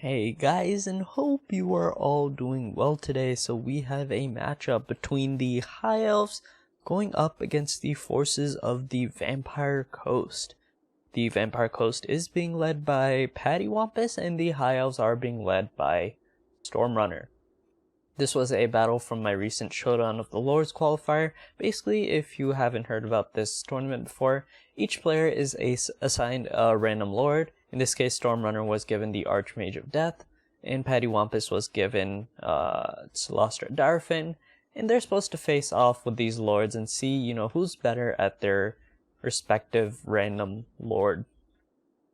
Hey guys, and hope you are all doing well today. So we have a matchup between the High Elves going up against the forces of the Vampire Coast. The Vampire Coast is being led by Pattywampus, and the High Elves are being led by Stormrunner. This was a battle from my recent Showdown of the Lords qualifier. Basically, if you haven't heard about this tournament before, each player is assigned a random lord. In this case, Stormrunner was given the Archmage of Death, and Pattywampus was given Celestra Darfin, and they're supposed to face off with these lords and see, who's better at their respective random lord.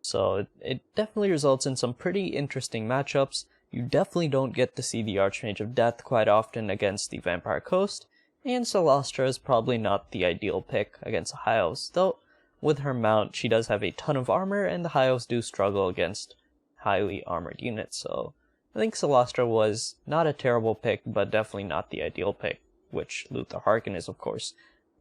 So it definitely results in some pretty interesting matchups. You definitely don't get to see the Archmage of Death quite often against the Vampire Coast, and Celestra is probably not the ideal pick against the High Elves, though with her mount she does have a ton of armor, and the High Elves do struggle against highly armored units, so I think Celestra was not a terrible pick, but definitely not the ideal pick, which Luther Harkin is, of course.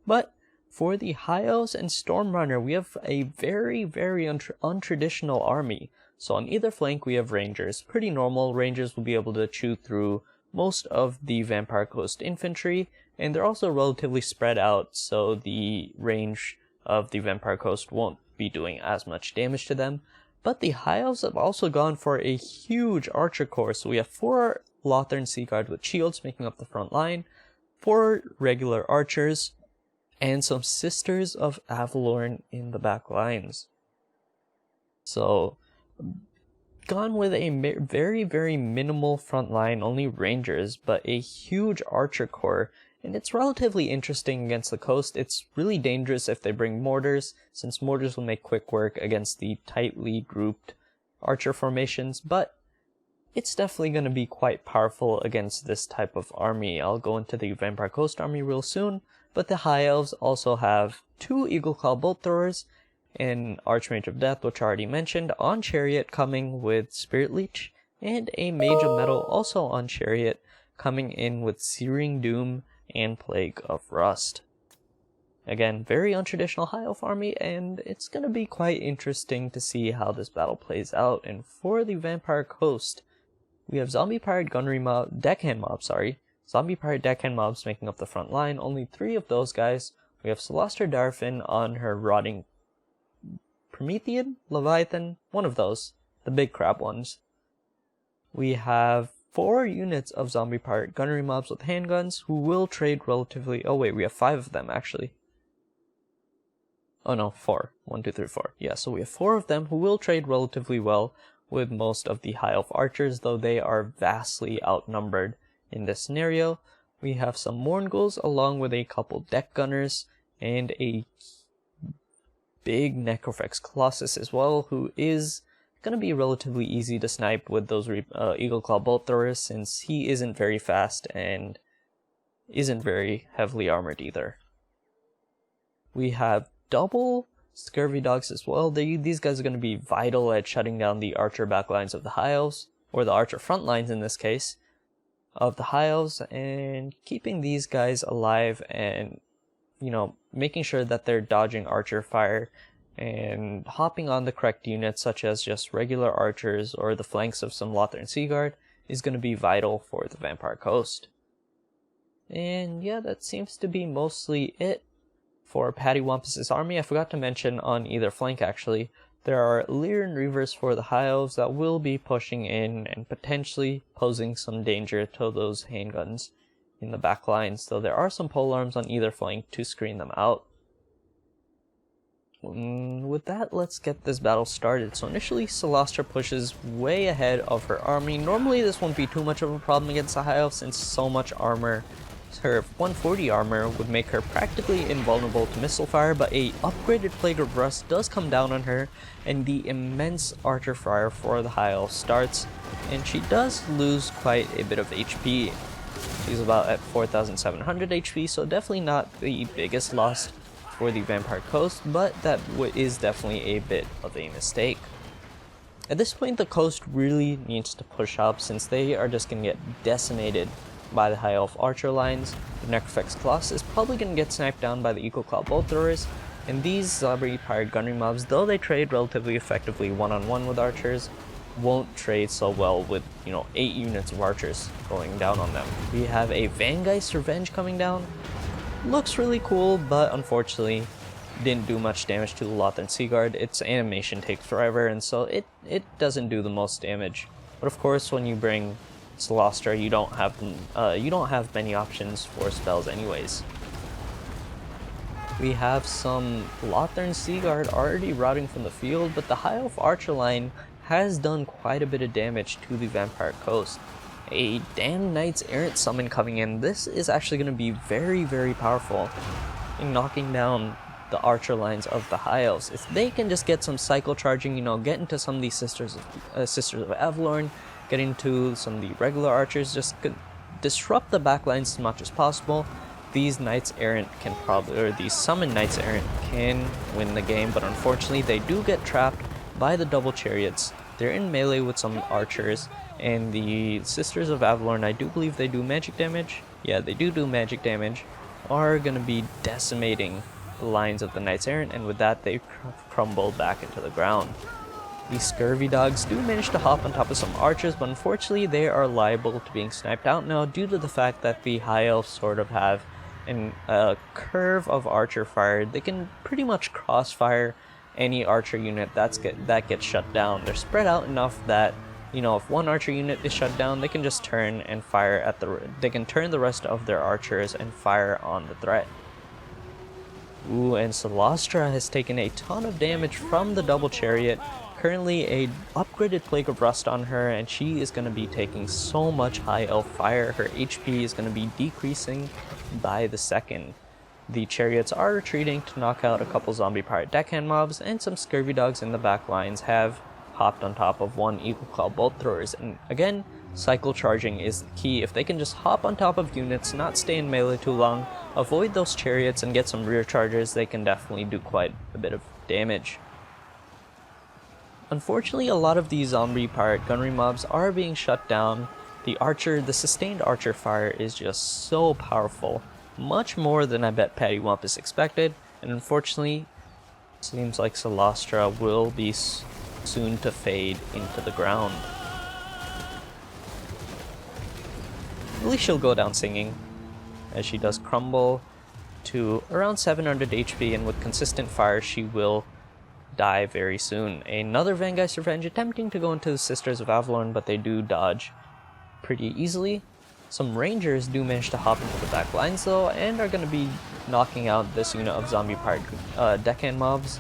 But for the High Elves and Stormrunner, we have a very untraditional army. So on either flank we have Rangers. Pretty normal. Rangers will be able to chew through most of the Vampire Coast infantry, and they're also relatively spread out, so the range of the Vampire Coast won't be doing as much damage to them. But the High Elves have also gone for a huge archer corps. So we have 4 Lothern Seaguard with shields making up the front line, 4 regular archers, and some Sisters of Avalorn in the back lines. So gone with a very minimal front line, only Rangers, but a huge archer corps, and it's relatively interesting against the coast. It's really dangerous if they bring mortars, since mortars will make quick work against the tightly grouped archer formations, but it's definitely going to be quite powerful against this type of army. I'll go into the Vampire Coast army real soon, but the High Elves also have 2 Eagleclaw Bolt Throwers, an Archmage of Death, which I already mentioned, on Chariot coming with Spirit Leech, and a Mage of Metal also on Chariot coming in with Searing Doom and Plague of Rust. Again, very untraditional High Elf army, and it's going to be quite interesting to see how this battle plays out. And for the Vampire Coast, we have Zombie Pirate Deckhand mobs making up the front line. Only 3 of those guys. We have Celestra Darfin on her Rotting Promethean? Leviathan? One of those. The big crab ones. We have 4 units of Zombie Pirate Gunnery mobs with handguns who will trade relatively... Oh wait, we have 5 of them actually. Oh no, 4. 1, 2, 3, 4. Yeah, so we have 4 of them who will trade relatively well with most of the High Elf archers, though they are vastly outnumbered in this scenario. We have some Mournguls along with a couple deck gunners and a big Necrofex Colossus as well, who is going to be relatively easy to snipe with those Eagleclaw Bolt Throwers, since he isn't very fast and isn't very heavily armored either. We have double Scurvy Dogs as well. These guys are going to be vital at shutting down the archer backlines of the High Elves, or the archer front lines in this case, of the High Elves, and keeping these guys alive and making sure that they're dodging archer fire and hopping on the correct units, such as just regular archers or the flanks of some Lothern Seaguard, is going to be vital for the Vampire Coast. And yeah, that seems to be mostly it for Pattywampus' army. I forgot to mention on either flank actually, there are Lyran Reavers for the High Elves that will be pushing in and potentially posing some danger to those handguns in the back lines, though there are some polearms on either flank to screen them out. With that, let's get this battle started. So initially, Celestra pushes way ahead of her army. Normally this won't be too much of a problem against the High Elf, since so much armor, her 140 armor would make her practically invulnerable to missile fire, but a upgraded Plague of Rust does come down on her, and the immense archer fire for the High Elf starts, and she does lose quite a bit of HP. She's about at 4,700 HP, so definitely not the biggest loss for the Vampire Coast, but that is definitely a bit of a mistake. At this point, the Coast really needs to push up, since they are just going to get decimated by the High Elf archer lines. The Necrofex Colossus is probably going to get sniped down by the Eagleclaw Bolt Throwers, and these Zombie Pirate Gunnery mobs, though they trade relatively effectively one-on-one with archers, won't trade so well with, 8 units of archers going down on them. We have a Vangeist Revenge coming down. Looks really cool, but unfortunately didn't do much damage to the Lothern Seaguard. Its animation takes forever, and so it doesn't do the most damage. But of course, when you bring Celestra, you don't have many options for spells anyways. We have some Lothern Seaguard already routing from the field, but the High Elf Archer line has done quite a bit of damage to the Vampire Coast. A Damned Knights Errant summon coming in. This is actually going to be very, very powerful in knocking down the archer lines of the High Elves. If they can just get some cycle charging, get into some of these Sisters of Avalorn, get into some of the regular archers, just disrupt the backlines as much as possible, these Knights Errant can these summoned Knights Errant can win the game, but unfortunately they do get trapped by the double chariots. They're in melee with some archers, and the Sisters of Avalorn, I do believe they do magic damage. Yeah, they do magic damage, are going to be decimating the lines of the Knights Errant, and with that they crumble back into the ground. The Scurvy Dogs do manage to hop on top of some archers, but unfortunately they are liable to being sniped out now due to the fact that the High Elves sort of have a curve of archer fire. They can pretty much crossfire any archer unit that gets shut down. They're spread out enough that, if one archer unit is shut down, they can just turn and fire they can turn the rest of their archers and fire on the threat. Ooh, and Celestra has taken a ton of damage from the double chariot. Currently a upgraded Plague of Rust on her, and she is going to be taking so much High Elf fire. Her HP is going to be decreasing by the second. The chariots are retreating to knock out a couple zombie pirate deckhand mobs, and some Scurvy Dogs in the back lines have hopped on top of one Eagle Claw bolt throwers. And again, cycle charging is the key. If they can just hop on top of units, not stay in melee too long, avoid those chariots and get some rear charges, they can definitely do quite a bit of damage. Unfortunately, a lot of these zombie pirate gunnery mobs are being shut down. The sustained archer fire is just so powerful, much more than I bet Pattywampus expected, and unfortunately, it seems like Celestra will be soon to fade into the ground. At least she'll go down singing, as she does crumble to around 700 HP, and with consistent fire she will die very soon. Another Vangeist Revenge attempting to go into the Sisters of Avalorn, but they do dodge pretty easily. Some Rangers do manage to hop into the back lines though, and are going to be knocking out this unit of zombie pirate deckhand mobs.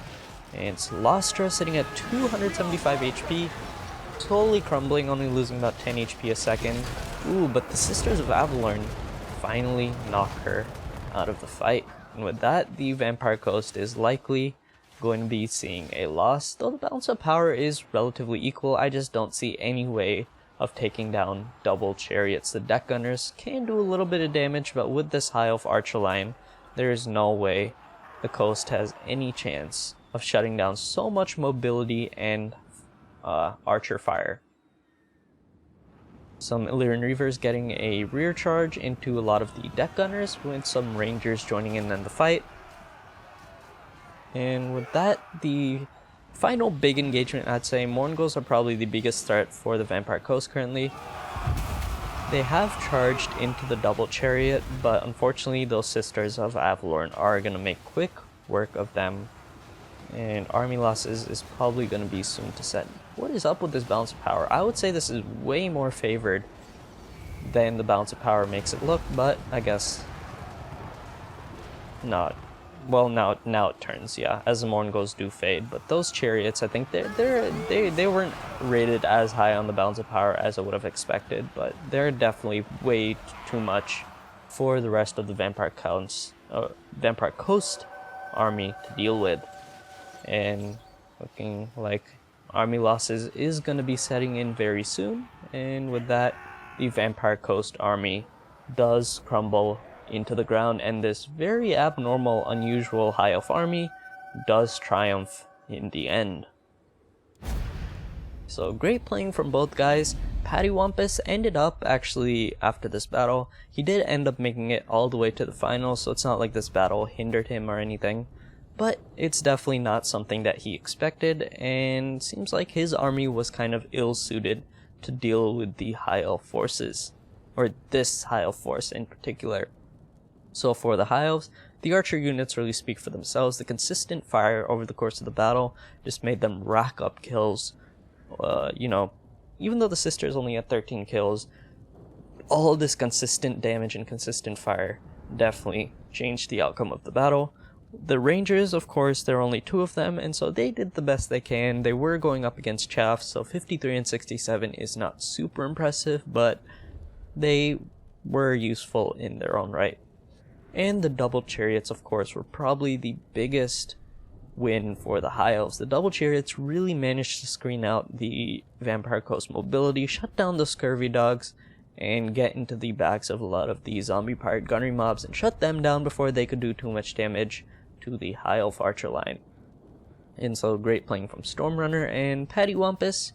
And Celestra sitting at 275 HP, totally crumbling, only losing about 10 HP a second. Ooh, but the Sisters of Avalorn finally knock her out of the fight. And with that, the Vampire Coast is likely going to be seeing a loss. Though the balance of power is relatively equal, I just don't see any way of taking down double chariots. The deck gunners can do a little bit of damage, but with this High Elf Archer line, there is no way the coast has any chance of shutting down so much mobility and archer fire. Some Illyrian Reavers getting a rear charge into a lot of the deck gunners, with some Rangers joining in the fight. And with that, the final big engagement, I'd say Mourngulls are probably the biggest threat for the Vampire Coast currently. They have charged into the double chariot, but unfortunately those Sisters of Avalorn are going to make quick work of them, and army losses is probably going to be soon to set. What is up with this balance of power? I would say this is way more favored than the balance of power makes it look, but I guess not. Well, now it turns, yeah, as the Mourngulls do fade, but those chariots, I think they weren't rated as high on the balance of power as I would have expected, but they're definitely way too much for the rest of the Vampire Coast army to deal with. And looking like army losses is going to be setting in very soon, and with that, the Vampire Coast army does crumble into the ground, and this very abnormal, unusual High Elf army does triumph in the end. So great playing from both guys. Pattywampus ended up, actually, after this battle, he did end up making it all the way to the final, so it's not like this battle hindered him or anything. but it's definitely not something that he expected, and seems like his army was kind of ill-suited to deal with the High Elf forces, or this High Elf force in particular. So for the High Elves, the archer units really speak for themselves. The consistent fire over the course of the battle just made them rack up kills. Even though the Sisters only had 13 kills, all this consistent damage and consistent fire definitely changed the outcome of the battle. The Rangers, of course, there are only 2 of them, and so they did the best they can. They were going up against Chaff, so 53 and 67 is not super impressive, but they were useful in their own right. And the double chariots, of course, were probably the biggest win for the High Elves. The double chariots really managed to screen out the Vampire Coast mobility, shut down the scurvy dogs, and get into the backs of a lot of the zombie pirate gunnery mobs and shut them down before they could do too much damage to the High Elf archer line. And so great playing from Stormrunner, and Patty Wampus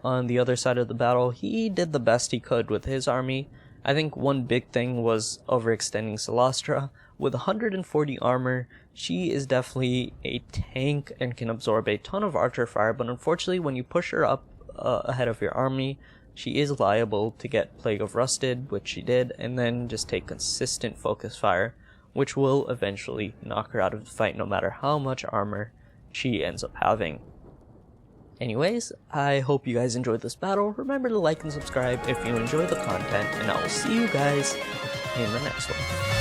on the other side of the battle, he did the best he could with his army. I think one big thing was overextending Celastra. With 140 armor, she is definitely a tank and can absorb a ton of archer fire, but unfortunately when you push her up ahead of your army, she is liable to get Plague of Rusted, which she did, and then just take consistent focus fire, which will eventually knock her out of the fight no matter how much armor she ends up having. Anyways, I hope you guys enjoyed this battle. Remember to like and subscribe if you enjoy the content, and I will see you guys in the next one.